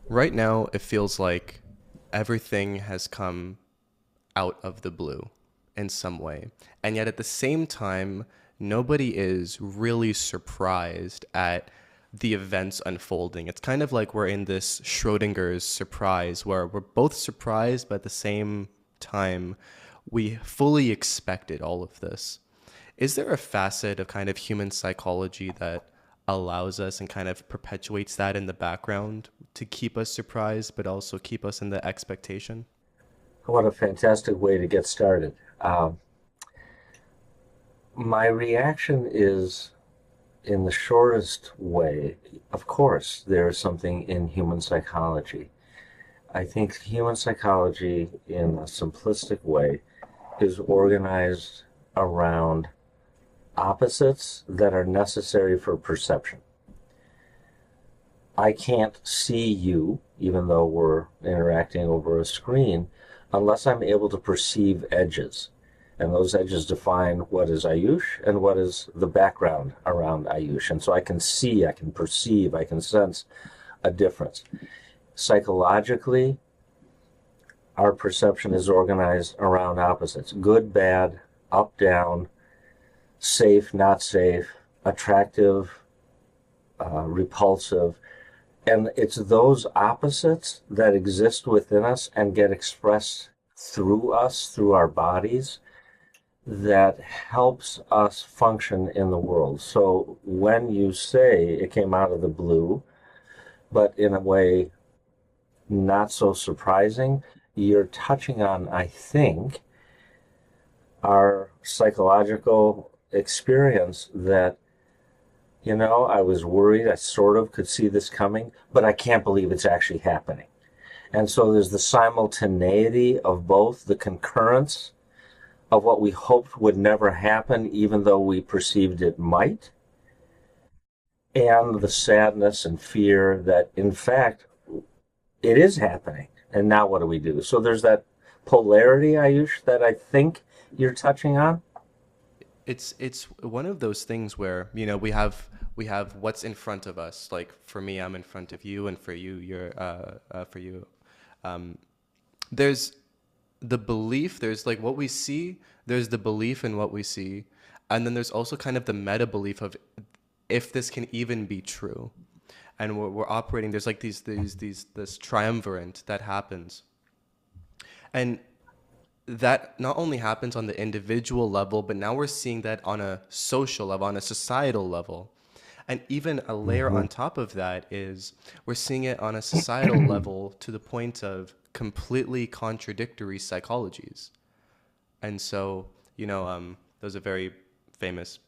Right now, it feels like everything has come out of the blue in some way. And yet at the same time, nobody is really surprised at the events unfolding. It's kind of like we're in this Schrodinger's surprise where we're both surprised, but at the same time, we fully expected all of this. Is there a facet of kind of human psychology that allows us and kind of perpetuates that in the background to keep us surprised, but also keep us in the expectation? What a fantastic way to get started. My reaction is, in the shortest way, of course, there is something in human psychology. I think human psychology, in a simplistic way, is organized around opposites that are necessary for perception. I can't see you, even though we're interacting over a screen, unless I'm able to perceive edges. And those edges define what is Ayush and what is the background around Ayush. And so I can see, I can perceive, I can sense a difference. Psychologically, our perception is organized around opposites: good, bad, up, down, safe, not safe, attractive, repulsive. And it's those opposites that exist within us and get expressed through us, through our bodies, that helps us function in the world. So when you say it came out of the blue, but in a way not so surprising, you're touching on, I think, our psychological experience that, I was worried. I sort of could see this coming, but I can't believe it's actually happening. And so there's the simultaneity of both, the concurrence of what we hoped would never happen, even though we perceived it might, and the sadness and fear that, in fact, it is happening. And now what do we do? So there's that polarity, Ayush, that I think you're touching on. It's one of those things where, we have what's in front of us. Like for me, I'm in front of you, and for you, you're for you. Um, there's the belief, there's like what we see, there's the belief in what we see, and then there's also kind of the meta belief of if this can even be true. And we're operating, there's like this triumvirate that happens. And that not only happens on the individual level, but now we're seeing that on a social level, on a societal level. And even a layer Mm-hmm. on top of that is we're seeing it on a societal level to the point of completely contradictory psychologies. And so, there's a very famous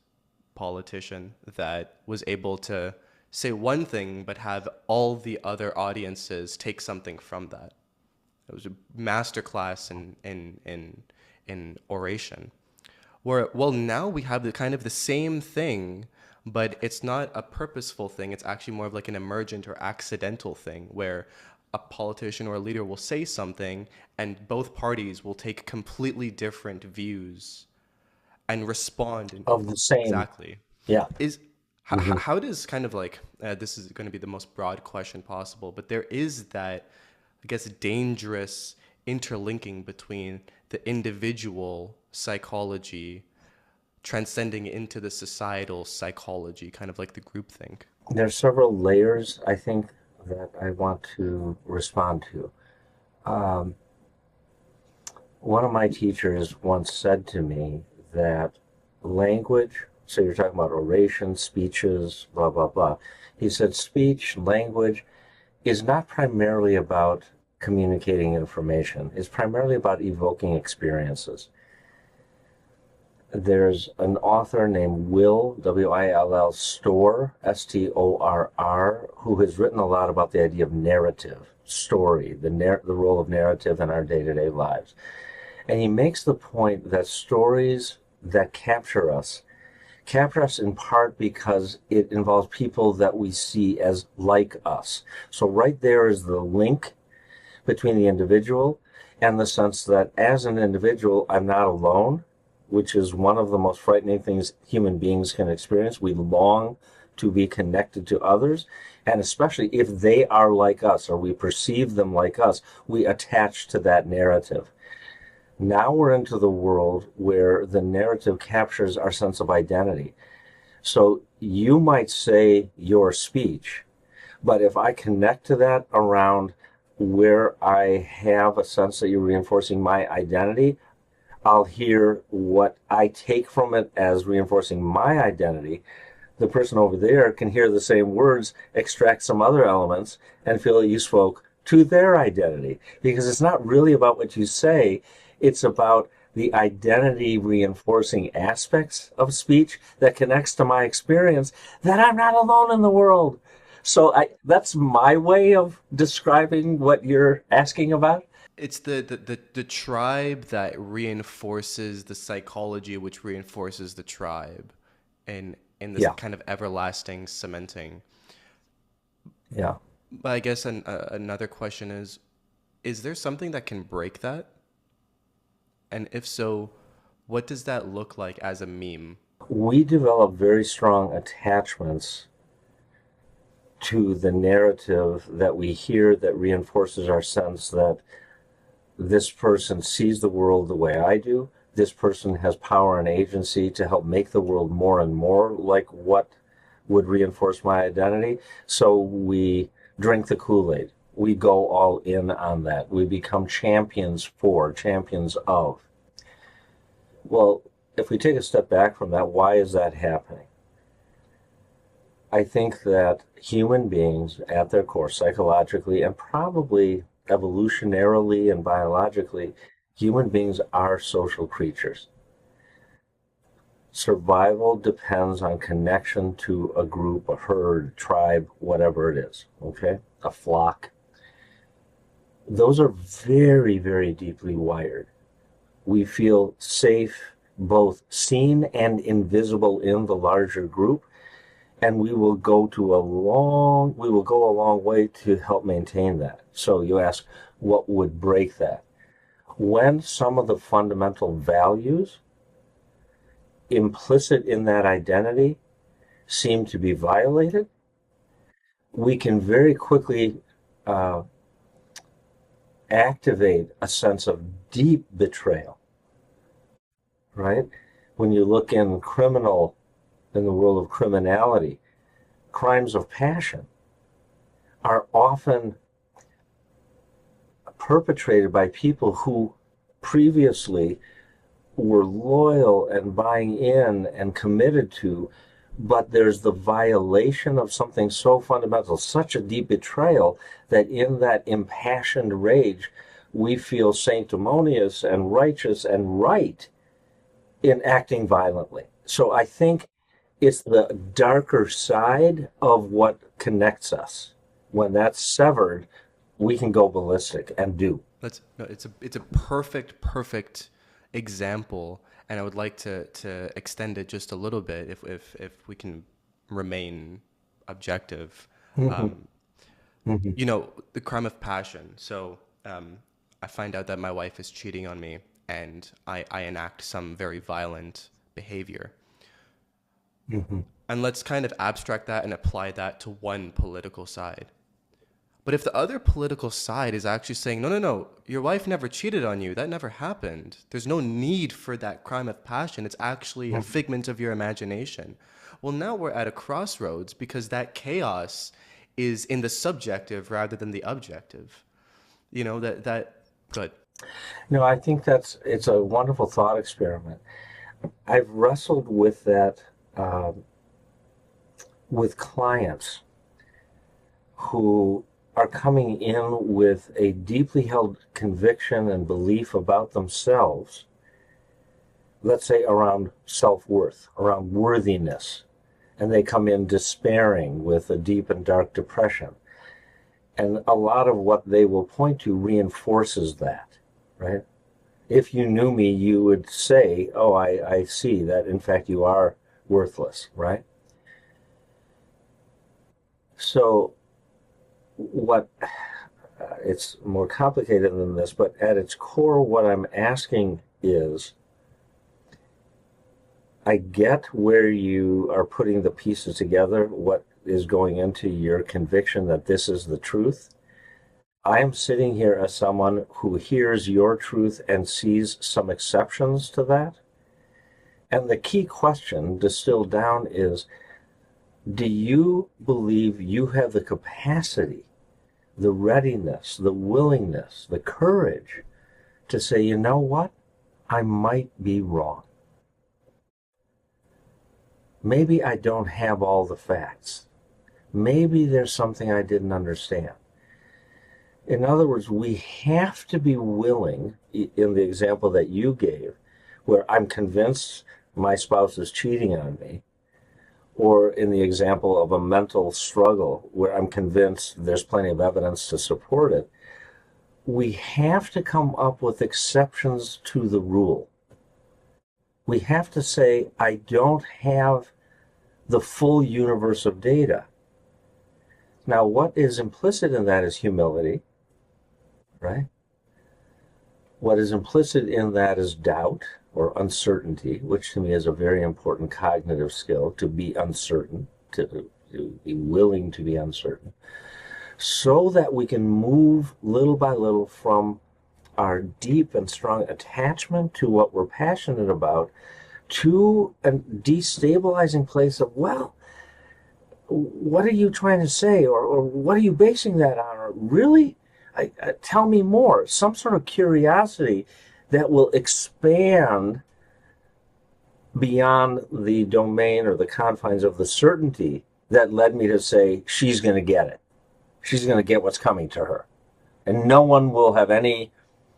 politician that was able to say one thing, but have all the other audiences take something from that. It was a master class in oration. Where well now we have the kind of the same thing, but it's not a purposeful thing. It's actually more of like an emergent or accidental thing where a politician or a leader will say something and both parties will take completely different views and respond Of the same. exactly. Yeah. Is Mm-hmm. how does kind of like this is going to be the most broad question possible, but there is that, I guess, dangerous interlinking between the individual psychology transcending into the societal psychology, kind of like the groupthink. There's several layers, I think, that I want to respond to. Um, One of my teachers once said to me that language, so you're talking about oration, speeches, blah, blah, blah. He said speech, language is not primarily about communicating information, it's primarily about evoking experiences. There's an author named Will, Will, Storr, Storr, who has written a lot about the idea of narrative, story, the role of narrative in our day to day lives. And he makes the point that stories that capture us in part because it involves people that we see as like us. So, right there is the link between the individual and the sense that as an individual, I'm not alone, which is one of the most frightening things human beings can experience. We long to be connected to others. And especially if they are like us or we perceive them like us, we attach to that narrative. Now we're into the world where the narrative captures our sense of identity. So you might say your speech, but if I connect to that around where I have a sense that you're reinforcing my identity, I'll hear what I take from it as reinforcing my identity. The person over there can hear the same words, extract some other elements, and feel that you spoke to their identity. Because it's not really about what you say, it's about the identity reinforcing aspects of speech that connects to my experience that I'm not alone in the world. So that's my way of describing what you're asking about. It's the tribe that reinforces the psychology, which reinforces the tribe, and in this Yeah, kind of everlasting cementing. yeah. But I guess another question is there something that can break that? And if so, what does that look like as a meme? We develop very strong attachments to the narrative that we hear that reinforces our sense that this person sees the world the way I do. This person has power and agency to help make the world more and more like what would reinforce my identity. So we drink the Kool-Aid. We go all in on that. We become champions for, champions of. Well, if we take a step back from that, why is that happening? I think that human beings, at their core, psychologically and probably evolutionarily and biologically, human beings are social creatures. Survival depends on connection to a group, a herd, tribe, whatever it is, okay? A flock. Those are very, very deeply wired. We feel safe, both seen and invisible in the larger group, and we will go a long way to help maintain that. So you ask, what would break that? When some of the fundamental values implicit in that identity seem to be violated, we can very quickly uh, activate a sense of deep betrayal, right? When you look in the world of criminality, crimes of passion are often perpetrated by people who previously were loyal and buying in and committed to, but there's the violation of something so fundamental, such a deep betrayal, that in that impassioned rage, we feel sanctimonious and righteous and right in acting violently. So I think it's the darker side of what connects us. When that's severed, we can go ballistic and do. Let's no, it's a perfect example, and I would like to extend it just a little bit if we can remain objective. Mm-hmm. Um, Mm-hmm. the crime of passion. So I find out that my wife is cheating on me, and I enact some very violent behavior. Mm-hmm. And let's kind of abstract that and apply that to one political side. But if the other political side is actually saying, no, no, no, your wife never cheated on you, that never happened. There's no need for that crime of passion. It's actually a figment of your imagination. Well, now we're at a crossroads because that chaos is in the subjective rather than the objective. Good. No, I think it's a wonderful thought experiment. I've wrestled with that with clients who are coming in with a deeply held conviction and belief about themselves, let's say around self-worth, around worthiness, and they come in despairing with a deep and dark depression. And a lot of what they will point to reinforces that, right? If you knew me, you would say, oh, I see that, in fact, you are worthless, right? So what it's more complicated than this, but at its core, what I'm asking is I get where you are putting the pieces together, what is going into your conviction that this is the truth. I am sitting here as someone who hears your truth and sees some exceptions to that. And the key question distilled down is, do you believe you have the capacity, the readiness, the willingness, the courage to say, you know what? I might be wrong. Maybe I don't have all the facts. Maybe there's something I didn't understand. In other words, we have to be willing, in the example that you gave, where I'm convinced my spouse is cheating on me, or in the example of a mental struggle where I'm convinced there's plenty of evidence to support it, we have to come up with exceptions to the rule. We have to say, I don't have the full universe of data. Now, what is implicit in that is humility, right? What is implicit in that is doubt or uncertainty, which to me is a very important cognitive skill, to be uncertain, to be willing to be uncertain, so that we can move little by little from our deep and strong attachment to what we're passionate about to a destabilizing place of, well, what are you trying to say? Or what are you basing that on? Or really? Tell me more. Some sort of curiosity that will expand beyond the domain or the confines of the certainty that led me to say, she's going to get it. She's going to get what's coming to her. And no one will have any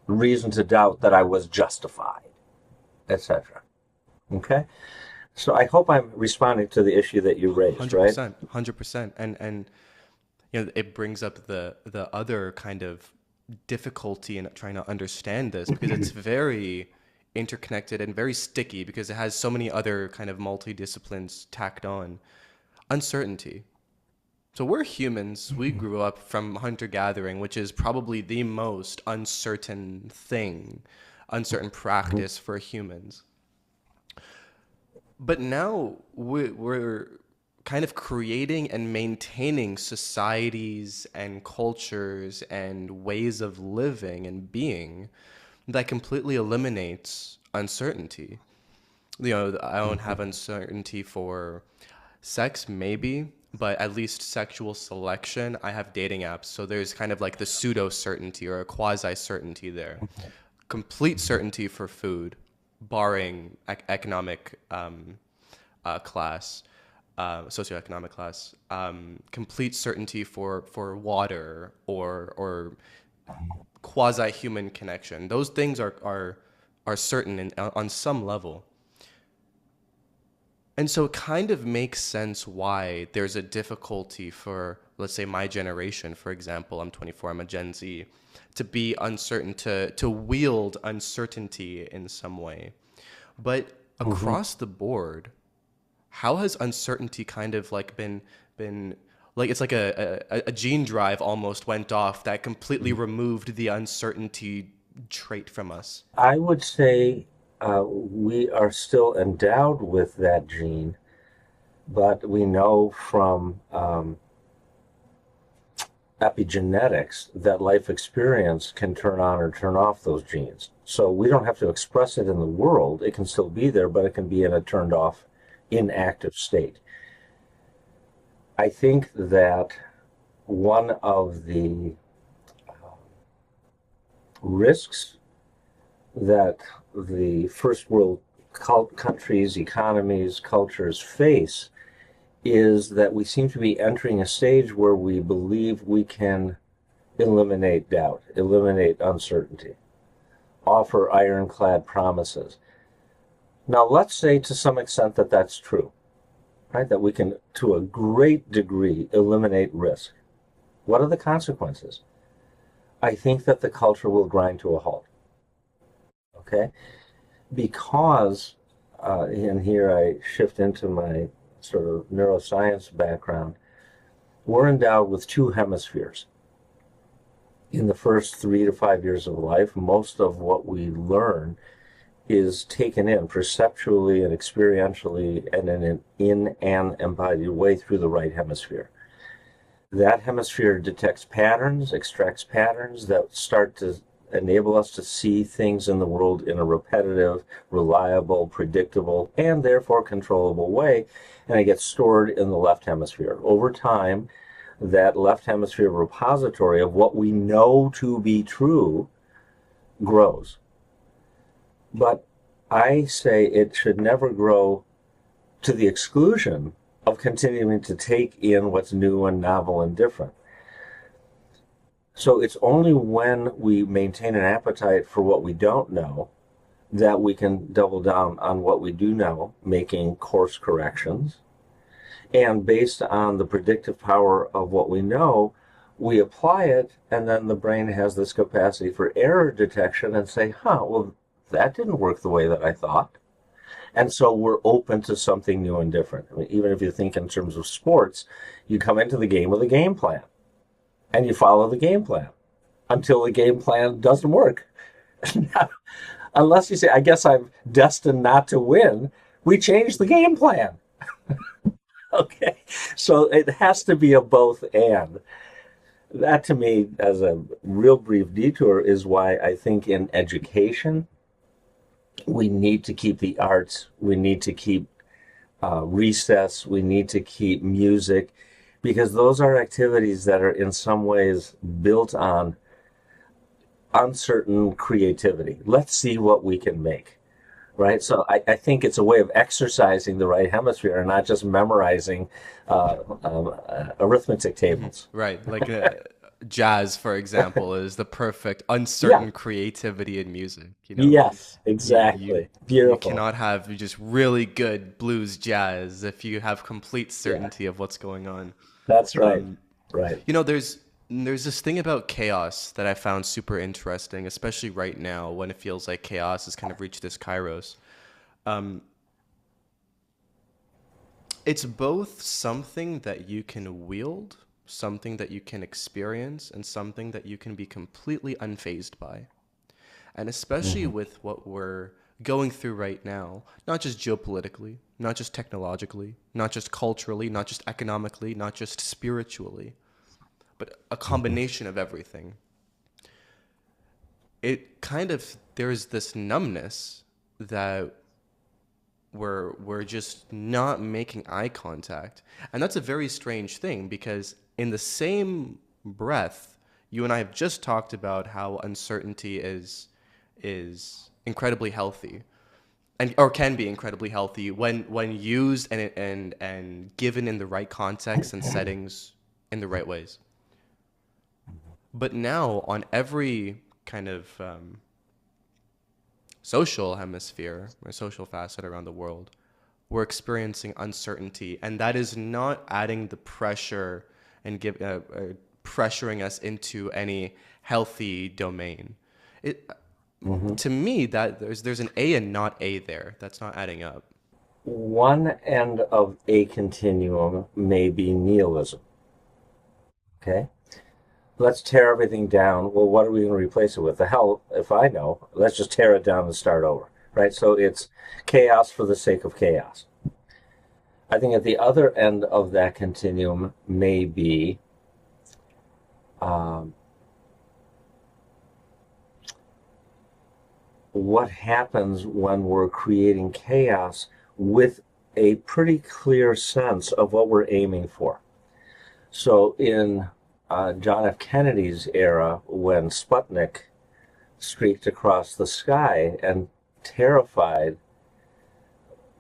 reason to doubt that I was justified, etc. Okay? So I hope I'm responding to the issue that you raised, right? 100%, 100%. And it brings up the other kind of difficulty in trying to understand this, because it's very interconnected and very sticky, because it has so many other kind of multidisciplines tacked on. Uncertainty. So we're humans. We grew up from hunter-gathering, which is probably the most uncertain thing, uncertain practice for humans. But now we're kind of creating and maintaining societies and cultures and ways of living and being that completely eliminates uncertainty. I don't have uncertainty for sex, maybe, but at least sexual selection. I have dating apps, so there's kind of like the pseudo certainty or a quasi certainty there. Complete certainty for food, barring economic class, socioeconomic class. Complete certainty for water or quasi human connection. Those things are certain on some level. And so it kind of makes sense why there's a difficulty for, let's say, my generation, for example. I'm 24, I'm a Gen Z, to be uncertain, to wield uncertainty in some way. But across the board, how has uncertainty kind of like been like, it's like a gene drive almost went off that completely removed the uncertainty trait from us? I would say we are still endowed with that gene, but we know from epigenetics that life experience can turn on or turn off those genes. So we don't have to express it in the world. It can still be there, but it can be in a turned off, inactive state. I think that one of the risks that the first world countries, economies, cultures face is that we seem to be entering a stage where we believe we can eliminate doubt, eliminate uncertainty, offer ironclad promises. Now, let's say to some extent that that's true, right? That we can, to a great degree, eliminate risk. What are the consequences? I think that the culture will grind to a halt. Okay? Because, and here I shift into my sort of neuroscience background, we're endowed with two hemispheres. In the first 3 to 5 years of life, most of what we learn is taken in perceptually and experientially and in an embodied way through the right hemisphere. That hemisphere detects patterns, extracts patterns that start to enable us to see things in the world in a repetitive, reliable, predictable, and therefore controllable way, and it gets stored in the left hemisphere. Over time, that left hemisphere repository of what we know to be true grows. But I say it should never grow to the exclusion of continuing to take in what's new and novel and different. So it's only when we maintain an appetite for what we don't know that we can double down on what we do know, making course corrections. And based on the predictive power of what we know, we apply it, and then the brain has this capacity for error detection and say, well, that didn't work the way that I thought. And so we're open to something new and different. I mean, even if you think in terms of sports, you come into the game with a game plan and you follow the game plan until the game plan doesn't work. Unless you say, I guess I'm destined not to win, we change the game plan. Okay. So it has to be a both and. That to me, as a real brief detour, is why I think in education, we need to keep the arts, we need to keep recess, we need to keep music, because those are activities that are in some ways built on uncertain creativity. Let's see what we can make, right? So I think it's a way of exercising the right hemisphere and not just memorizing arithmetic tables. Right. Like jazz, for example, is the perfect Yeah. uncertain creativity in music. Yes, You exactly. you Beautiful. cannot have just really good blues jazz if you have complete Yeah, certainty of what's going on. that's right. Right. There's this thing about chaos that I found super interesting, especially right now when it feels like chaos has kind of reached this kairos. Um, it's both something that you can wield, something that you can experience, and something that you can be completely unfazed by. And especially Hmm. with what we're going through right now, not just geopolitically, not just technologically, not just culturally, not just economically, not just spiritually, but a Hmm. combination of everything. It kind of, there's this numbness that we're just not making eye contact. And that's a very strange thing because in the same breath, you and I have just talked about how uncertainty is incredibly healthy and or can be incredibly healthy when used and given in the right context and settings in the right ways. But now on every kind of social hemisphere or social facet around the world, we're experiencing uncertainty, and that is not adding the pressure and pressuring us into any healthy domain. It Hmm. to me that there's an A and not A there. That's not adding up. One end of a continuum may be nihilism. Okay. Let's tear everything down. Well, what are we going to replace it with? The hell if I know. Let's just tear it down and start over. Right. So it's chaos for the sake of chaos. I think at the other end of that continuum may be um, what happens when we're creating chaos with a pretty clear sense of what we're aiming for. So in John F. Kennedy's era, when Sputnik streaked across the sky and terrified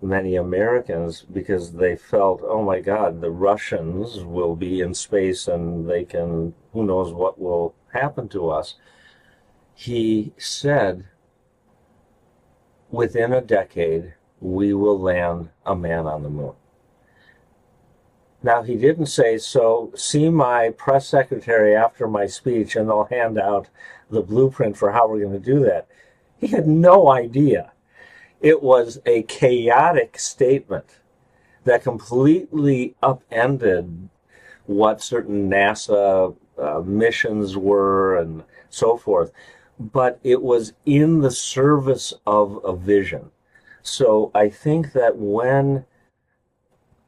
many Americans because they felt, oh my God, the Russians will be in space and they can, who knows what will happen to us. He said, within a decade, we will land a man on the moon. Now, he didn't say, so see my press secretary after my speech and they'll hand out the blueprint for how we're going to do that. He had no idea. It was a chaotic statement that completely upended what certain NASA missions were and so forth. but it was in the service of a vision. So I think that when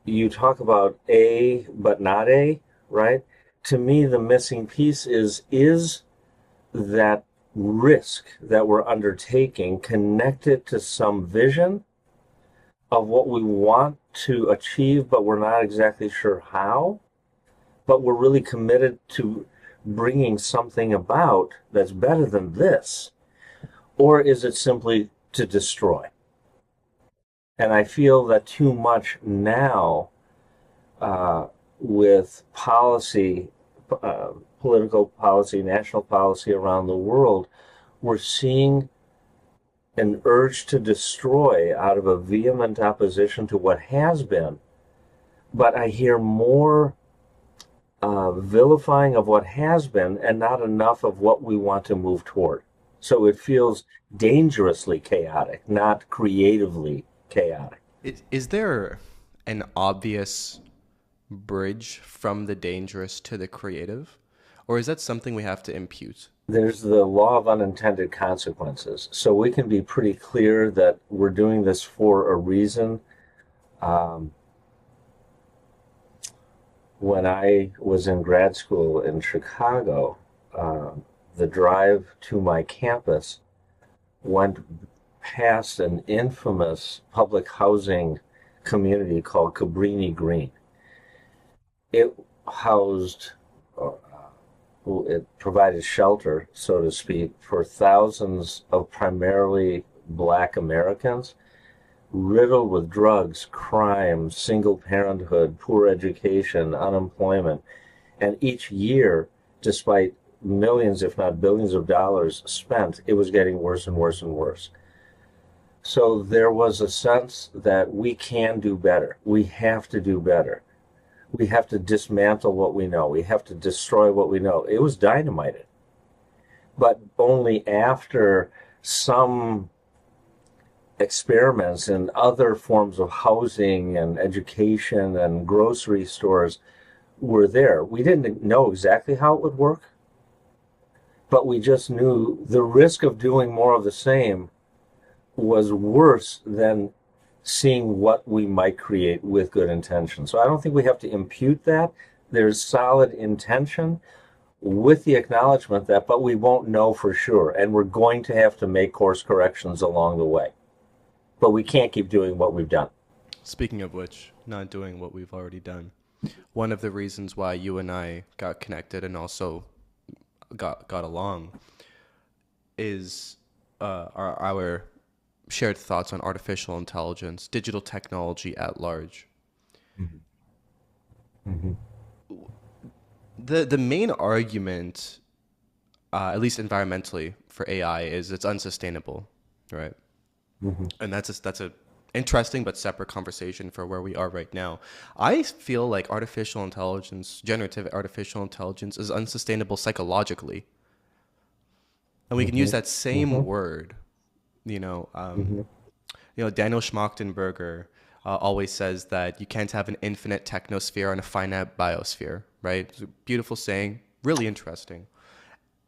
you talk about A but not A, right? To me, the missing piece is that risk that we're undertaking connected to some vision of what we want to achieve, but we're not exactly sure how, but we're really committed to bringing something about that's better than this? Or is it simply to destroy? And I feel that too much now uh, with policy, political policy, national policy around the world, we're seeing an urge to destroy out of a vehement opposition to what has been. But I hear more vilifying of what has been and not enough of what we want to move toward. So it feels dangerously chaotic, not creatively chaotic. Is there an obvious bridge from the dangerous to the creative? Or is that something we have to impute? There's the law of unintended consequences. So we can be pretty clear that we're doing this for a reason. Um, when I was in grad school in Chicago, the drive to my campus went past an infamous public housing community called Cabrini Green. It housed, it provided shelter, so to speak, for thousands of primarily black Americans riddled with drugs, crime, single parenthood, poor education, unemployment. And each year, despite millions, if not billions of dollars spent, it was getting worse and worse and worse. So there was a sense that we can do better. We have to do better. We have to dismantle what we know. We have to destroy what we know. It was dynamited, but only after some experiments in other forms of housing and education and grocery stores were there. We didn't know exactly how it would work, but we just knew the risk of doing more of the same was worse than seeing what we might create with good intention. So I don't think we have to impute that. There's solid intention with the acknowledgement that, but we won't know for sure. And we're going to have to make course corrections along the way. But we can't keep doing what we've done. Speaking of which, not doing what we've already done. One of the reasons why you and I got connected and also got along is our shared thoughts on artificial intelligence, digital technology at large. Mm-hmm. The main argument, at least environmentally, for AI is it's unsustainable, right? Mm-hmm. And that's a interesting but separate conversation for where we are right now. I feel like artificial intelligence, generative artificial intelligence, is unsustainable psychologically, and we can use Mm-hmm. that same word. You know, Mm-hmm. Daniel Schmachtenberger always says that you can't have an infinite technosphere and a finite biosphere, right? It's a beautiful saying, really interesting.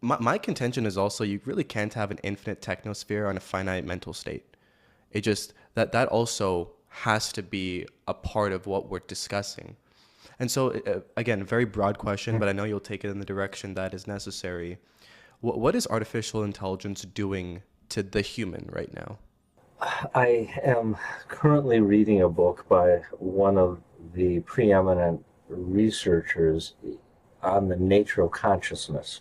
My contention is also you really can't have an infinite technosphere on a finite mental state. It just that also has to be a part of what we're discussing. And so again, a very broad question, but I know you'll take it in the direction that is necessary. What is artificial intelligence doing to the human right now? I am currently reading a book by one of the preeminent researchers on the nature of consciousness,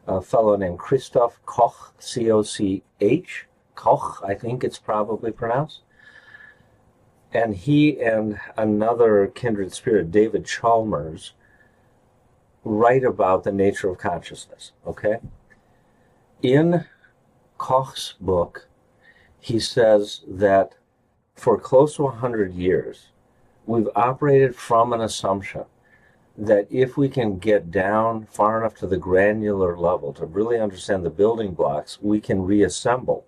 a fellow named Christoph Koch, C-O-C-H, Koch, I think it's probably pronounced. And he and another kindred spirit, David Chalmers, write about the nature of consciousness, okay? In Koch's book, he says that for close to 100 years, we've operated from an assumption that if we can get down far enough to the granular level to really understand the building blocks, we can reassemble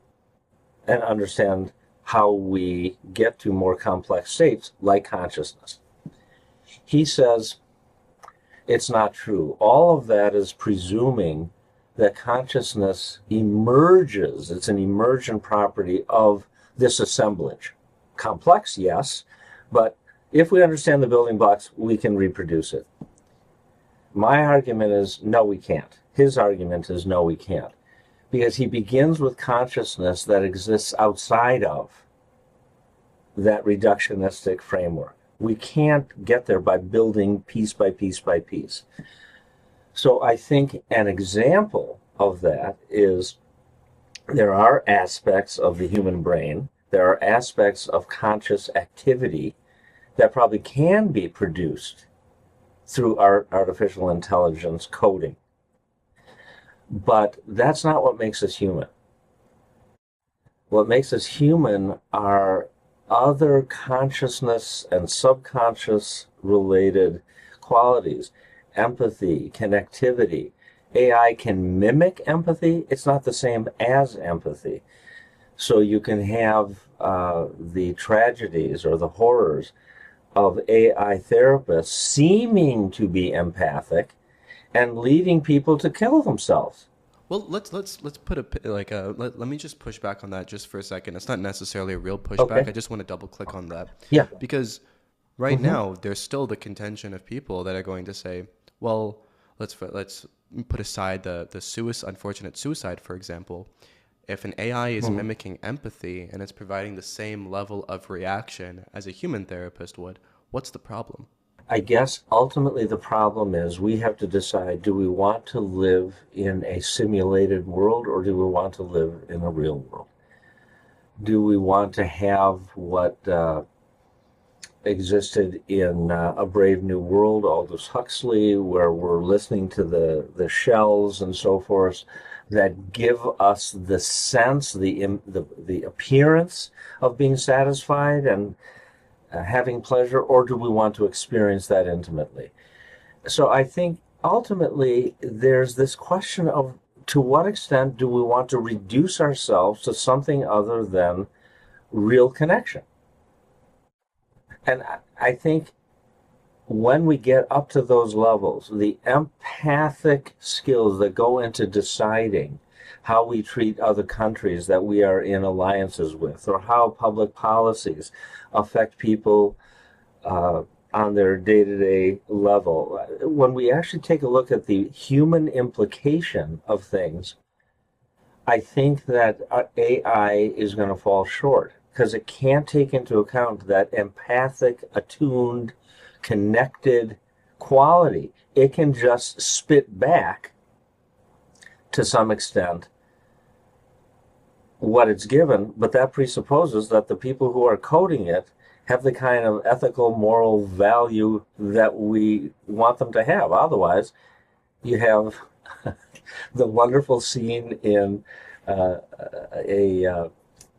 and understand how we get to more complex states like consciousness. He says it's not true. All of that is presuming that consciousness emerges. It's an emergent property of this assemblage. Complex, yes, but if we understand the building blocks, we can reproduce it. My argument is no, we can't. His argument is no, we can't. Because he begins with consciousness that exists outside of that reductionistic framework. We can't get there by building piece by piece by piece. So I think an example of that is there are aspects of the human brain, there are aspects of conscious activity that probably can be produced through artificial intelligence coding. But that's not what makes us human. What makes us human are other consciousness and subconscious related qualities, empathy, connectivity. AI can mimic empathy. It's not the same as empathy. So you can have the tragedies or the horrors of AI therapists seeming to be empathic and leading people to kill themselves. Well, let's put let me just push back on that just for a second. It's not necessarily a real pushback. Okay. I just want to double click on that Yeah. because right Mm-hmm. now there's still the contention of people that are going to say, well, let's put aside the unfortunate suicide, for example. If an AI is Mm-hmm. mimicking empathy and it's providing the same level of reaction as a human therapist would, what's the problem? I guess ultimately the problem is we have to decide, do we want to live in a simulated world or do we want to live in a real world? Do we want to have what existed in A Brave New World, Aldous Huxley, where we're listening to the shells and so forth that give us the sense, the appearance of being satisfied and having pleasure, or do we want to experience that intimately? So I think ultimately there's this question of to what extent do we want to reduce ourselves to something other than real connection? And I think when we get up to those levels, the empathic skills that go into deciding how we treat other countries that we are in alliances with, or how public policies affect people on their day-to-day level. When we actually take a look at the human implication of things, I think that AI is going to fall short because it can't take into account that empathic, attuned, connected quality. It can just spit back to some extent what it's given, but that presupposes that the people who are coding it have the kind of ethical, moral value that we want them to have. Otherwise, you have the wonderful scene in a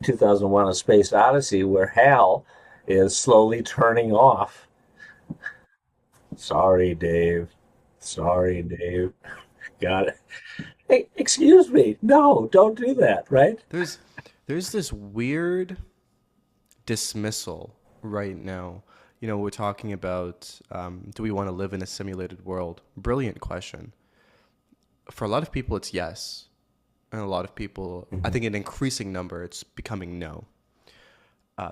2001: A Space Odyssey where Hal is slowly turning off. Sorry, Dave. Sorry, Dave. Got it. Hey, excuse me. No, don't do that, right? There's there's this weird dismissal right now. You know, we're talking about do we want to live in a simulated world? Brilliant question. For a lot of people, it's yes. And a lot of people, I Mm-hmm. think an increasing number, it's becoming no,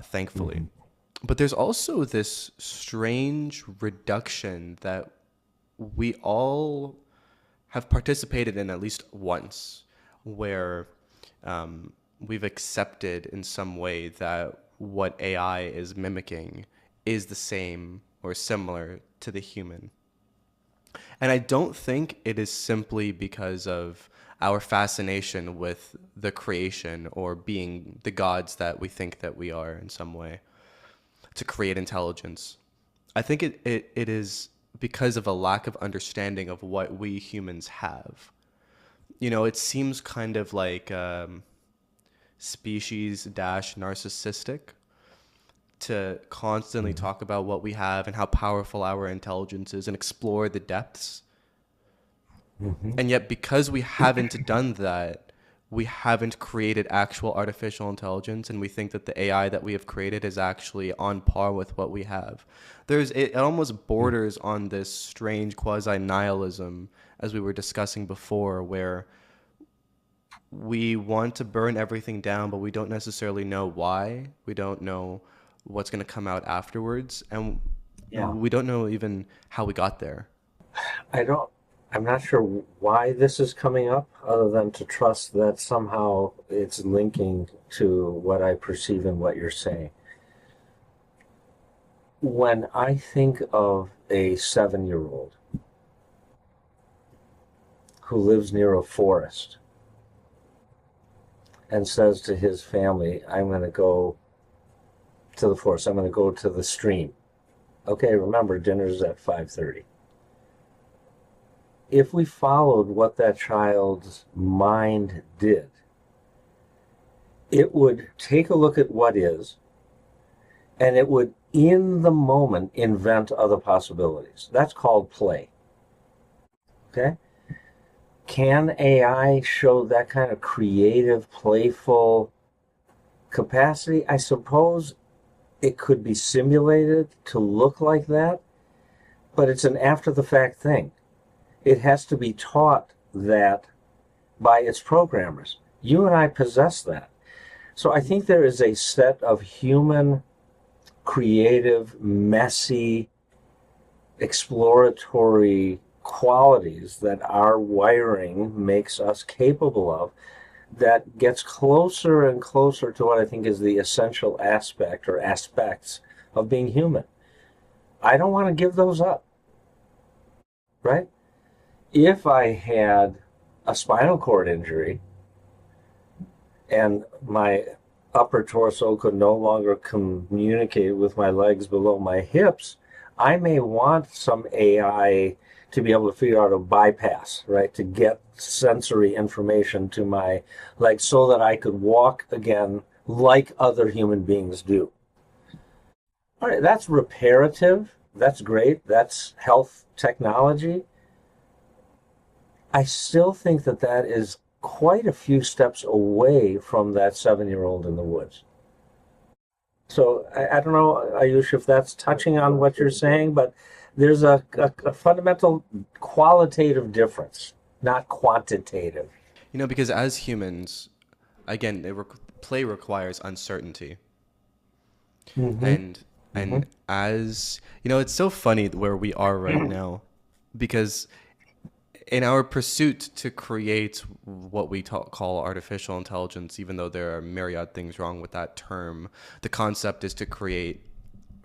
thankfully. Mm-hmm. But there's also this strange reduction that we all have participated in at least once, where we've accepted in some way that what AI is mimicking is the same or similar to the human. And I don't think it is simply because of our fascination with the creation or being the gods that we think that we are in some way to create intelligence. I think it is because of a lack of understanding of what we humans have. You know, it seems kind of like species dash narcissistic to constantly Mm-hmm. talk about what we have and how powerful our intelligence is and explore the depths. Mm-hmm. And yet, because we haven't done that, we haven't created actual artificial intelligence, and we think that the AI that we have created is actually on par with what we have. It almost borders on this strange quasi nihilism, as we were discussing before, where we want to burn everything down, but we don't necessarily know why. We don't know what's going to come out afterwards, and Yeah. we don't know even how we got there. I don't, I'm not sure why this is coming up, other than to trust that somehow it's linking to what I perceive in what you're saying. When I think of a 7-year-old who lives near a forest and says to his family, I'm going to go to the forest, I'm going to go to the stream. Okay, remember, dinner's at 5:30. If we followed what that child's mind did, it would take a look at what is, and it would, in the moment, invent other possibilities. That's called play. Okay? Can AI show that kind of creative, playful capacity? I suppose it could be simulated to look like that, but it's an after the fact thing. It has to be taught that by its programmers. You and I possess that. So I think there is a set of human, creative, messy, exploratory qualities that our wiring makes us capable of that gets closer and closer to what I think is the essential aspect or aspects of being human. I don't want to give those up, right? If I had a spinal cord injury and my upper torso could no longer communicate with my legs below my hips, I may want some AI to be able to figure out a bypass, right, to get sensory information to my legs so that I could walk again like other human beings do. All right, that's reparative. That's great. That's health technology. I still think that that is quite a few steps away from that 7-year-old in the woods. So I don't know, Ayush, if that's touching on what you're saying, but there's a fundamental qualitative difference, not quantitative. Because as humans, again, play requires uncertainty, Mm-hmm. and Mm-hmm. as it's so funny where we are right now, because in our pursuit to create what we call artificial intelligence, even though there are myriad things wrong with that term, the concept is to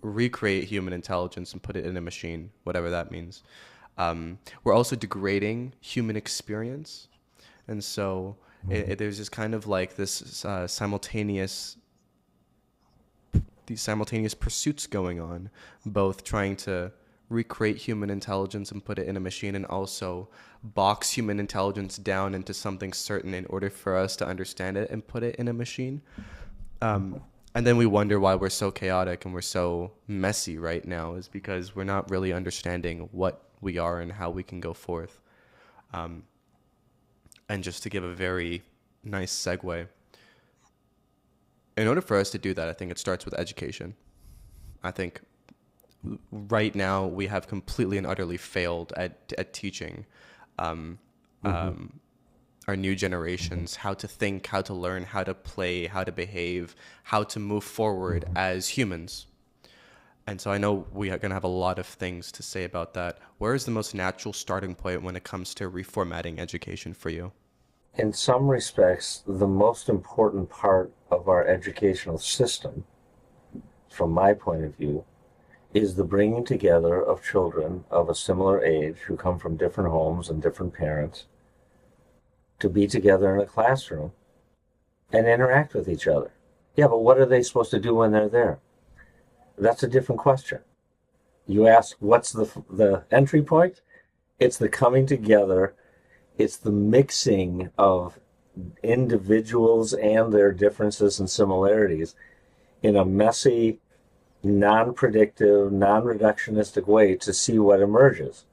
recreate human intelligence and put it in a machine, whatever that means. We're also degrading human experience. And so there's this kind of like this these simultaneous pursuits going on, both trying to recreate human intelligence and put it in a machine, and also box human intelligence down into something certain in order for us to understand it and put it in a machine. And then we wonder why we're so chaotic and we're so messy right now, is because we're not really understanding what we are and how we can go forth. And just to give a very nice segue, in order for us to do that, I think it starts with education. I think right now we have completely and utterly failed at teaching Mm-hmm. our new generations how to think, how to learn, how to play, how to behave, how to move forward Mm-hmm. as humans. And so I know we are going to have a lot of things to say about that. Where is the most natural starting point when it comes to reformatting education for you? In some respects, the most important part of our educational system, from my point of view, is the bringing together of children of a similar age who come from different homes and different parents to be together in a classroom and interact with each other. Yeah, but what are they supposed to do when they're there? That's a different question. You ask, what's the entry point? It's the coming together, it's the mixing of individuals and their differences and similarities in a messy, non-predictive, non-reductionistic way to see what emerges.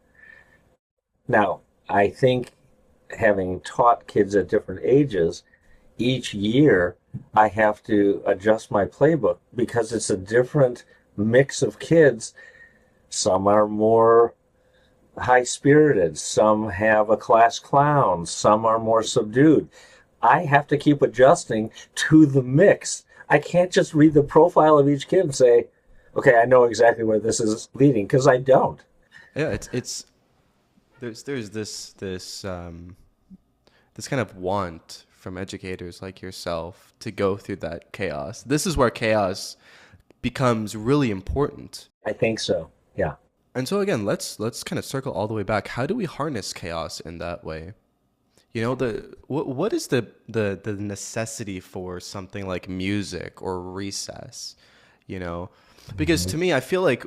Now, I think having taught kids at different ages, each year I have to adjust my playbook because it's a different mix of kids. Some are more high spirited, some have a class clown, some are more subdued. I have to keep adjusting to the mix. I can't just read the profile of each kid and say, okay, I know exactly where this is leading, because I don't. Yeah, it's there's this kind of want from educators like yourself to go through that chaos. This is where chaos becomes really important. I think so. Yeah. And so again, let's kind of circle all the way back. How do we harness chaos in that way? You know, what is the necessity for something like music or recess? You know, because Mhm. to me, I feel like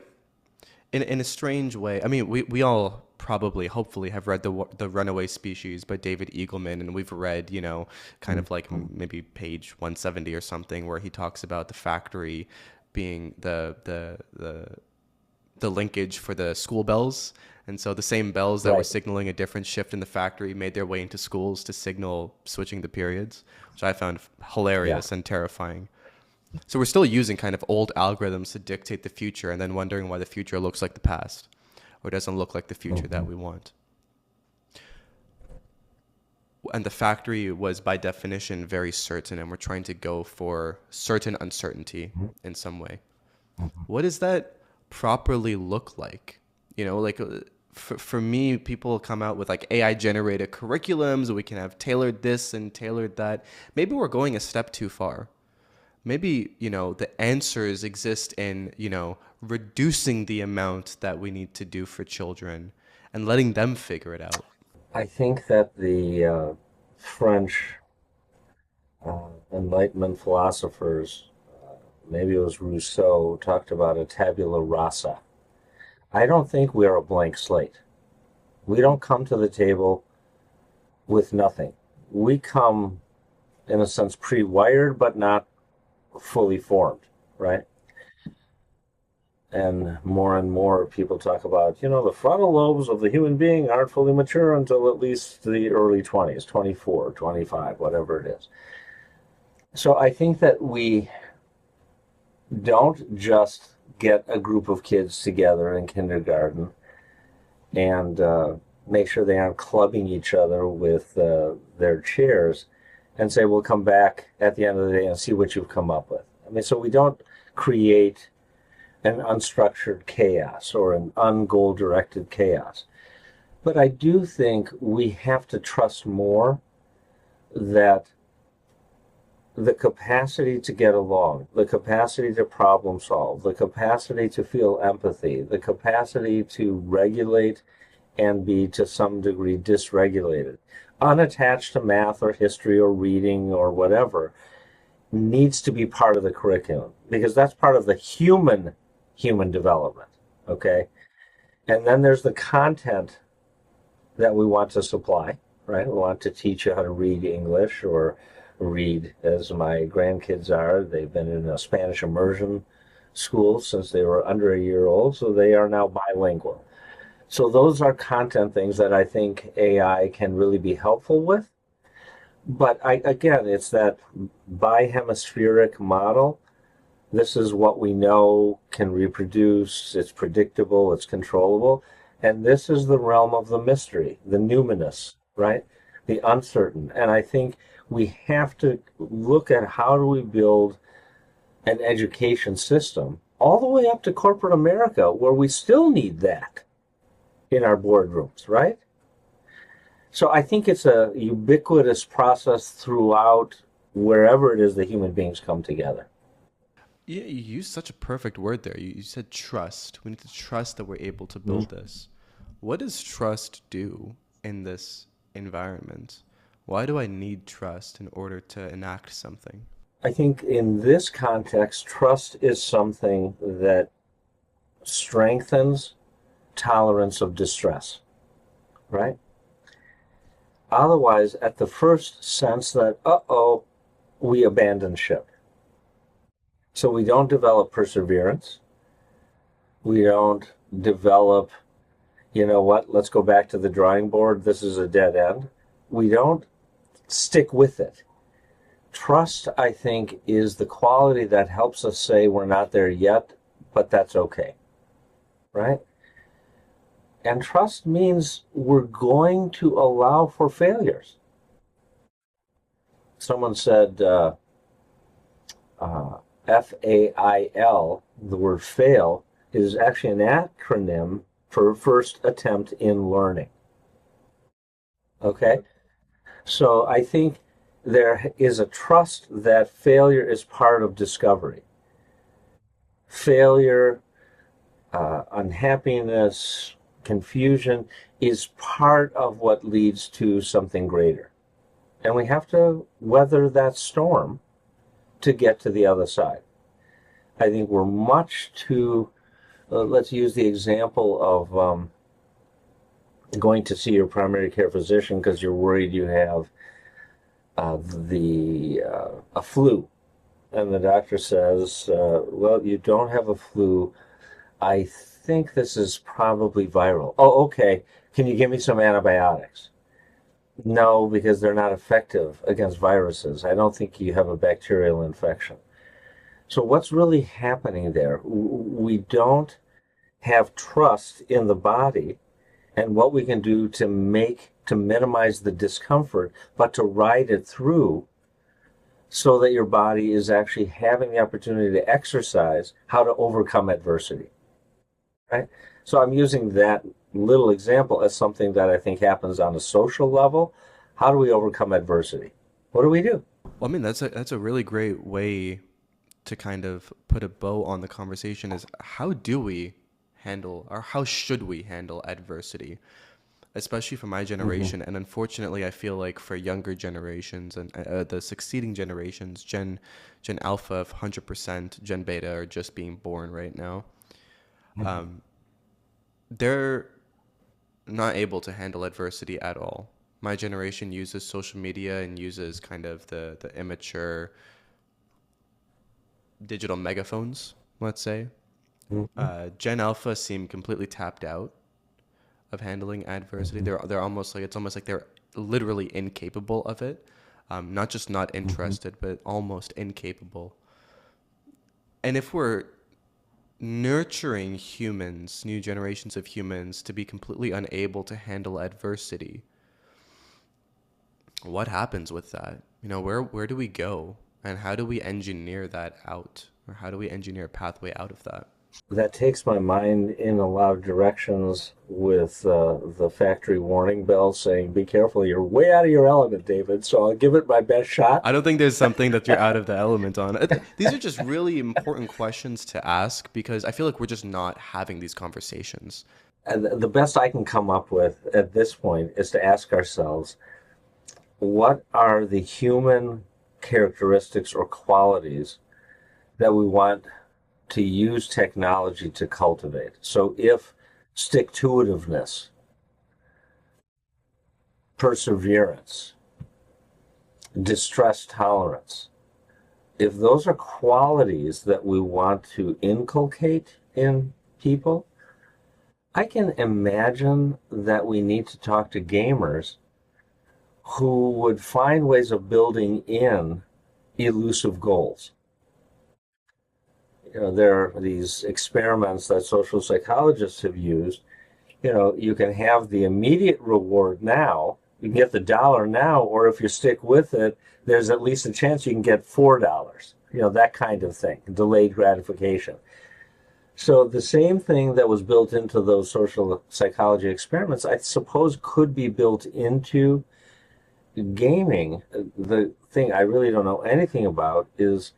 in a strange way. I mean, we all probably, hopefully, have read the Runaway Species by David Eagleman, and we've read, you know, kind of like Mhm. maybe page 170 or something, where he talks about the factory being the linkage for the school bells. And so the same bells that were Right. signaling a different shift in the factory made their way into schools to signal switching the periods, which I found Yeah. hilarious and terrifying. So we're still using kind of old algorithms to dictate the future and then wondering why the future looks like the past or doesn't look like the future that Mhm. we want. And the factory was by definition very certain, and we're trying to go for certain uncertainty in some way. Mhm. What does that properly look like? You know, like for me, people come out with like AI generated curriculums. We can have tailored this and tailored that. Maybe we're going a step too far. Maybe, you know, the answers exist in, you know, reducing the amount that we need to do for children and letting them figure it out. I think that the French Enlightenment philosophers, maybe it was Rousseau, talked about a tabula rasa. I don't think we are a blank slate. We don't come to the table with nothing. We come, in a sense, pre wired, but not fully formed, right? And more people talk about, the frontal lobes of the human being aren't fully mature until at least the early 20s, 24, 25, whatever it is. So I think that we don't just get a group of kids together in kindergarten and make sure they aren't clubbing each other with their chairs and say, we'll come back at the end of the day and see what you've come up with. I mean, so we don't create an unstructured chaos or an ungoal directed chaos. But I do think we have to trust more that the capacity to get along, the capacity to problem solve, the capacity to feel empathy, the capacity to regulate and be to some degree dysregulated, unattached to math or history or reading or whatever, needs to be part of the curriculum because that's part of the human development. Okay. And then there's the content that we want to supply, right? We want to teach you how to read English or read, as my grandkids are. They've been in a Spanish immersion school since they were under a year old, so they are now bilingual. So those are content things that I think AI can really be helpful with. But again, it's that bihemispheric model. This is what we know can reproduce, it's predictable, it's controllable. And this is the realm of the mystery, the numinous, right? The uncertain. And I think we have to look at how do we build an education system all the way up to corporate America, where we still need that in our boardrooms, right? So I think it's a ubiquitous process throughout wherever it is that human beings come together. Yeah, you used such a perfect word there. You said trust. We need to trust that we're able to build Mm-hmm. this. What does trust do in this environment? Why do I need trust in order to enact something? I think in this context, trust is something that strengthens tolerance of distress, right? Otherwise, at the first sense that, uh-oh, we abandon ship. So we don't develop perseverance. We don't develop, you know what, let's go back to the drawing board. This is a dead end. We don't stick with it. Trust, I think, is the quality that helps us say we're not there yet, but that's okay, right? And trust means we're going to allow for failures. someone said FAIL, the word fail, is actually an acronym for first attempt in learning. Okay? So I think there is a trust that failure is part of discovery. Failure, unhappiness, confusion is part of what leads to something greater. And we have to weather that storm to get to the other side. I think we're much too, let's use the example of going to see your primary care physician because you're worried you have a flu. And the doctor says, well, you don't have a flu. I think this is probably viral. Oh, okay. Can you give me some antibiotics? No, because they're not effective against viruses. I don't think you have a bacterial infection. So what's really happening there? We don't have trust in the body and what we can do to minimize the discomfort, but to ride it through so that your body is actually having the opportunity to exercise how to overcome adversity. Right? So I'm using that little example as something that I think happens on a social level. How do we overcome adversity? What do we do? Well, I mean, that's a really great way to kind of put a bow on the conversation is how do we handle or how should we handle adversity, especially for my Mm-hmm. generation. And unfortunately, I feel like for younger generations and the succeeding generations, Gen Alpha, 100%, Gen Beta are just being born right now. Mm-hmm. They're not able to handle adversity at all. My generation uses social media and uses kind of the immature digital megaphones, let's say. Mm-hmm. Gen Alpha seem completely tapped out of handling adversity. Mm-hmm. They're almost like it's almost like they're literally incapable of it. Not just not Mm-hmm. interested, but almost incapable. And if we're nurturing humans, new generations of humans, to be completely unable to handle adversity, what happens with that? You know, where do we go, and how do we engineer that out, or how do we engineer a pathway out of that? That takes my mind in a lot of directions with the factory warning bell saying, be careful, you're way out of your element, David. So I'll give it my best shot. I don't think there's something that you're out of the element on. These are just really important questions to ask because I feel like we're just not having these conversations. And the best I can come up with at this point is to ask ourselves, what are the human characteristics or qualities that we want to use technology to cultivate? So if stick to itiveness, perseverance, distress tolerance, if those are qualities that we want to inculcate in people, I can imagine that we need to talk to gamers who would find ways of building in elusive goals. You know, there are these experiments that social psychologists have used. You know, you can have the immediate reward now, you can get the dollar now, or if you stick with it, there's at least a chance you can get $4. You know, that kind of thing, delayed gratification. So the same thing that was built into those social psychology experiments, I suppose, could be built into gaming. The thing I really don't know anything about is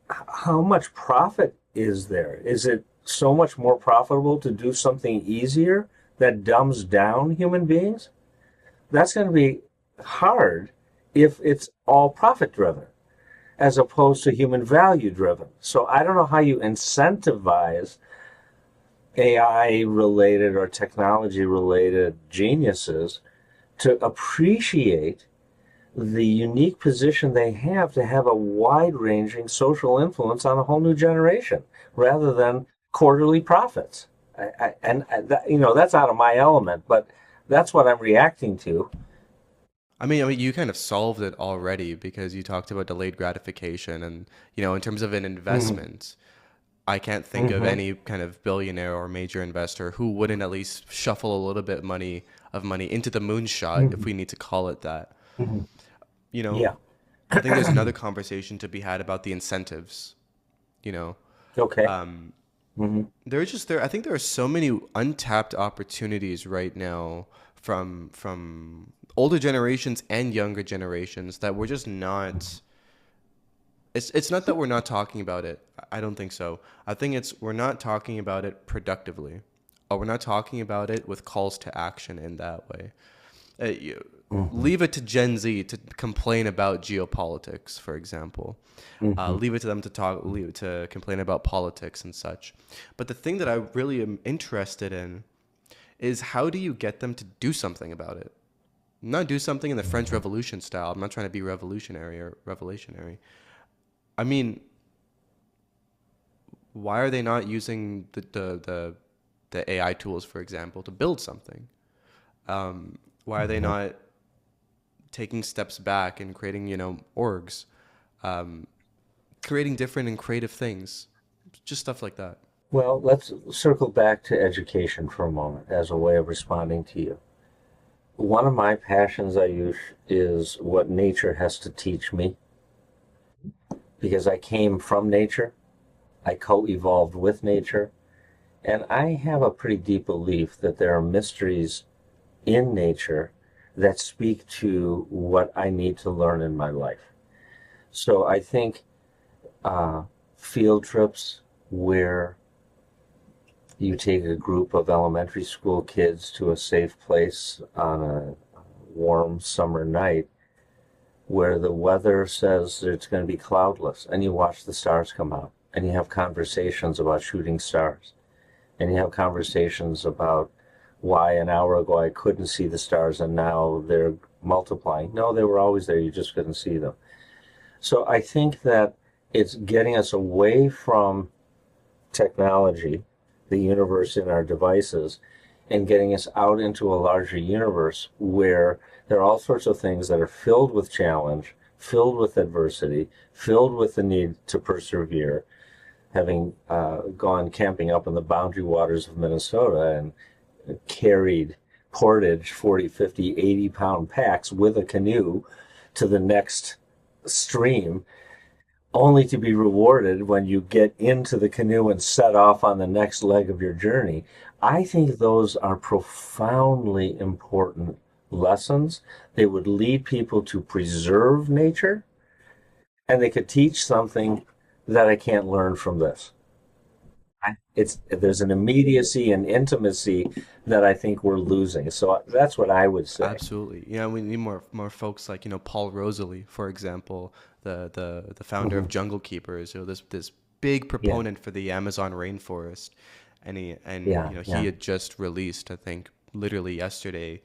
how much profit is there? Is it so much more profitable to do something easier that dumbs down human beings? That's going to be hard if it's all profit driven as opposed to human value driven. So I don't know how you incentivize AI related or technology related geniuses to appreciate the unique position they have to have a wide ranging social influence on a whole new generation rather than quarterly profits. You know, that's out of my element, but that's what I'm reacting to. I mean, you kind of solved it already because you talked about delayed gratification, and you know, in terms of an Mm-hmm. investment, I can't think of Mm-hmm. any kind of billionaire or major investor who wouldn't at least shuffle a little bit money into the moonshot, if Mm-hmm. we need to call it that. Mm-hmm. You know, Yeah. I think there's another conversation to be had about the incentives. You know, Okay. um, Hmm. there's just there. I think there are so many untapped opportunities right now from older generations and younger generations that we're just not. It's not that we're not talking about it. I don't think so. I think it's we're not talking about it productively, or we're not talking about it with calls to action in that way. You, Hmm. leave it to Gen Z to complain about geopolitics, for example. Hmm. Leave it to them to talk, leave it to complain about politics and such. But the thing that I really am interested in is how do you get them to do something about it? Not do something in the French Hmm. Revolution style. I'm not trying to be revolutionary or revelationary. I mean, why are they not using the AI tools, for example, to build something? Why are they Hmm. not taking steps back and creating, orgs, um, creating different and creative things, just stuff like that. Well, let's circle back to education for a moment as a way of responding to you. One of my passions I use is what nature has to teach me because I came from nature. I co-evolved with nature, and I have a pretty deep belief that there are mysteries in nature that speak to what I need to learn in my life. So I think uh, field trips where you take a group of elementary school kids to a safe place on a warm summer night where the weather says it's going to be cloudless and you watch the stars come out and you have conversations about shooting stars and you have conversations about why an hour ago I couldn't see the stars and now they're multiplying. No, they were always there, you just couldn't see them. So I think that it's getting us away from technology, the universe in our devices, and getting us out into a larger universe where there are all sorts of things that are filled with challenge, filled with adversity, filled with the need to persevere. Having gone camping up in the boundary waters of Minnesota and carried portage 40, 50, 80 pound packs with a canoe to the next stream, only to be rewarded when you get into the canoe and set off on the next leg of your journey. I think those are profoundly important lessons. They would lead people to preserve nature, and they could teach something that I can't learn from this. It's there's an immediacy and intimacy that I think we're losing. So that's what I would say. Absolutely. Yeah, we need more folks like, Paul Rosalie, for example, the founder Hmm. of Jungle Keepers, this big Yeah, proponent for the Amazon rainforest. And yeah, he yeah. had just released, I think, literally yesterday,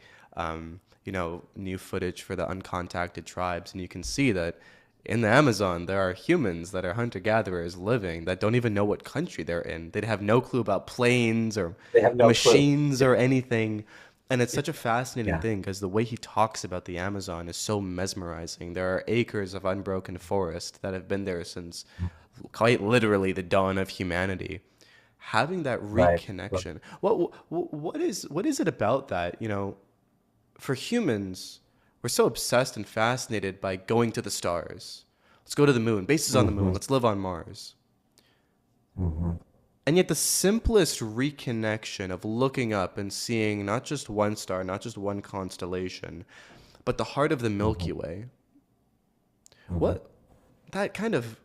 new footage for the uncontacted tribes, and you can see that in the Amazon there are humans that are hunter gatherers living that don't even know what country they're in. They'd have no clue about planes or They have no clue. machines or anything. And it's such a fascinating Yeah. thing because the way he talks about the Amazon is so mesmerizing. There are acres of unbroken forest that have been there since quite literally the dawn of humanity. Having that Right. reconnection, what is it about that? For humans, we're so obsessed and fascinated by going to the stars. Let's go to the moon. Bases on the moon. Hmm. Let's live on Mars. Hmm. And yet, the simplest reconnection of looking up and seeing not just one star, not just one constellation, but the heart of the Hmm. Milky Way, Hmm. what that kind of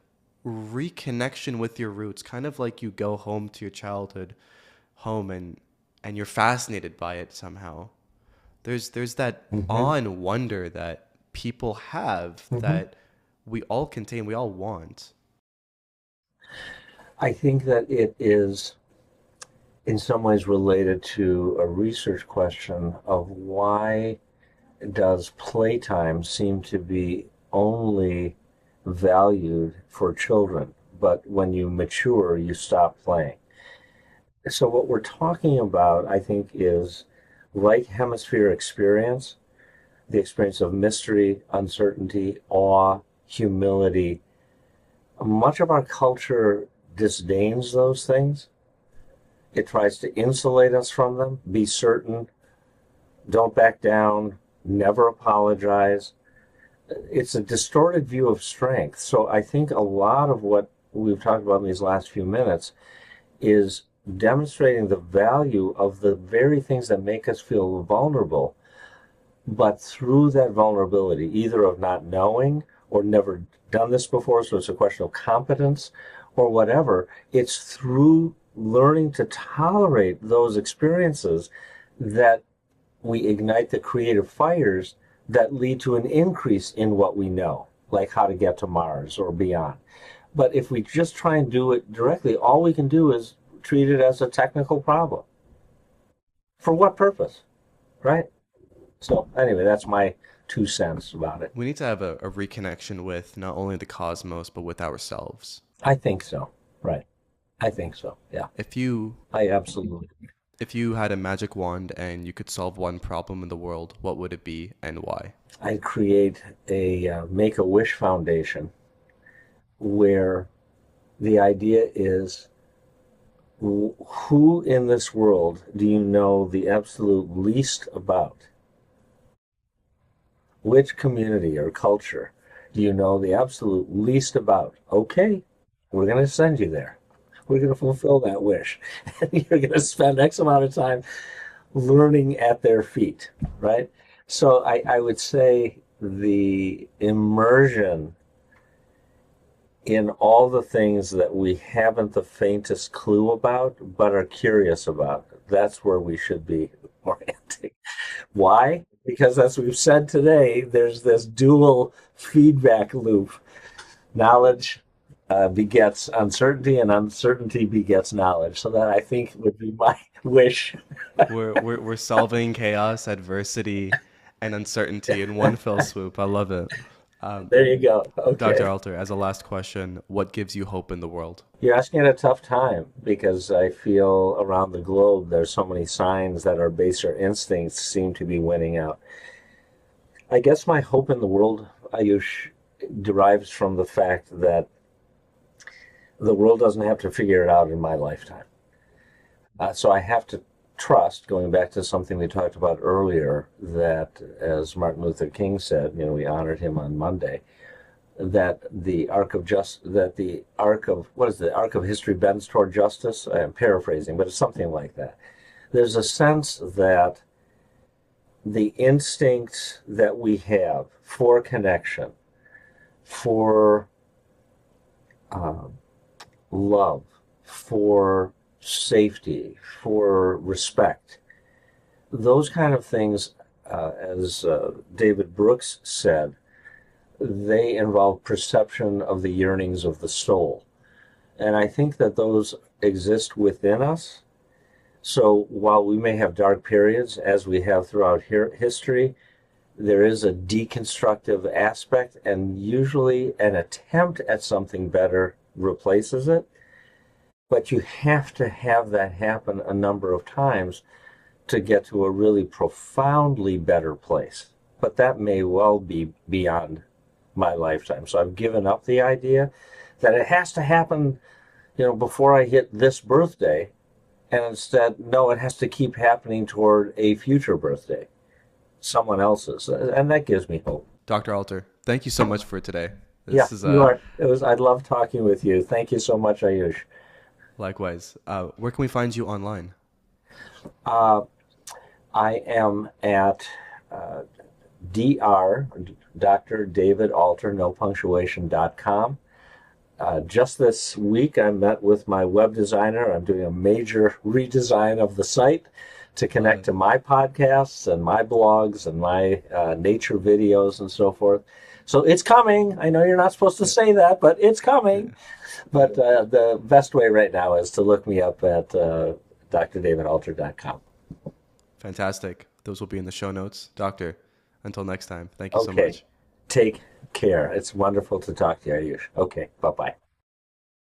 reconnection with your roots, kind of like you go home to your childhood home and you're fascinated by it somehow. There's that Hmm. awe and wonder that people have Hmm. that we all contain, we all want. I think that it is in some ways related to a research question of why does playtime seem to be only valued for children, but when you mature, you stop playing. So what we're talking about, I think, is right hemisphere experience, the experience of mystery, uncertainty, awe, humility. Much of our culture disdains those things. It tries to insulate us from them, be certain, don't back down, never apologize. it's a distorted view of strength. So I think a lot of what we've talked about in these last few minutes is demonstrating the value of the very things that make us feel vulnerable, but through that vulnerability, either of not knowing or never done this before, so it's a question of competence or whatever, it's through learning to tolerate those experiences that we ignite the creative fires that lead to an increase in what we know, like how to get to Mars or beyond. But if we just try and do it directly, all we can do is treat it as a technical problem. For what purpose, right? So, anyway, that's my 2 cents about it. We need to have a reconnection with not only the cosmos, but with ourselves. I think so. Right. I think so. Yeah. If you I absolutely. if you had a magic wand and you could solve one problem in the world, what would it be and why? I'd create a Make a Wish Foundation where the idea is who in this world do you know the absolute least about? Which community or culture do you know the absolute least about? Okay, we're going to send you there. We're going to fulfill that wish. And you're going to spend X amount of time learning at their feet, right? So I would say the immersion in all the things that we haven't the faintest clue about, but are curious about. That's where we should be orienting. Why? Because as we've said today, there's this dual feedback loop. Knowledge begets uncertainty, and uncertainty begets knowledge. So that I think would be my wish. We're solving chaos, adversity, and uncertainty in one fell swoop. I love it. There you go. Dr. Okay. Alter, as a last question, what gives you hope in the world? You're asking at a tough time because I feel around the globe there's so many signs that our baser instincts seem to be winning out. I guess my hope in the world, Ayush, derives from the fact that the world doesn't have to figure it out in my lifetime. So I have to trust, going back to something we talked about earlier, that as Martin Luther King said, we honored him on Monday, that the arc of what is the arc of history bends toward justice? I'm paraphrasing, but it's something like that. There's a sense that the instincts that we have for connection, for love, for safety, for respect, those kind of things, as David Brooks said, they involve perception of the yearnings of the soul. And I think that those exist within us. So while we may have dark periods, as we have throughout history, there is a deconstructive aspect, and usually an attempt at something better replaces it. But you have to have that happen a number of times to get to a really profoundly better place. But that may well be beyond my lifetime. So I've given up the idea that it has to happen, before I hit this birthday. And instead, no, it has to keep happening toward a future birthday, someone else's. And that gives me hope. Dr. Alter, thank you so much for today. Yeah, This is you are. I love talking with you. Thank you so much, Ayush. likewise. Where can we find you online? Uh, I am at Dr. David Alter, no punctuation.com. Just this week, I met with my web designer. I'm doing a major redesign of the site to connect to my podcasts and my blogs and my nature videos and so forth. So it's coming. I know you're not supposed to say that, but it's coming. But the best way right now is to look me up at drdavidalter.com. Fantastic. Those will be in the show notes. Doctor, until next time, thank you so Okay. much. Take care. It's wonderful to talk to you, Ayush. Okay. Bye-bye.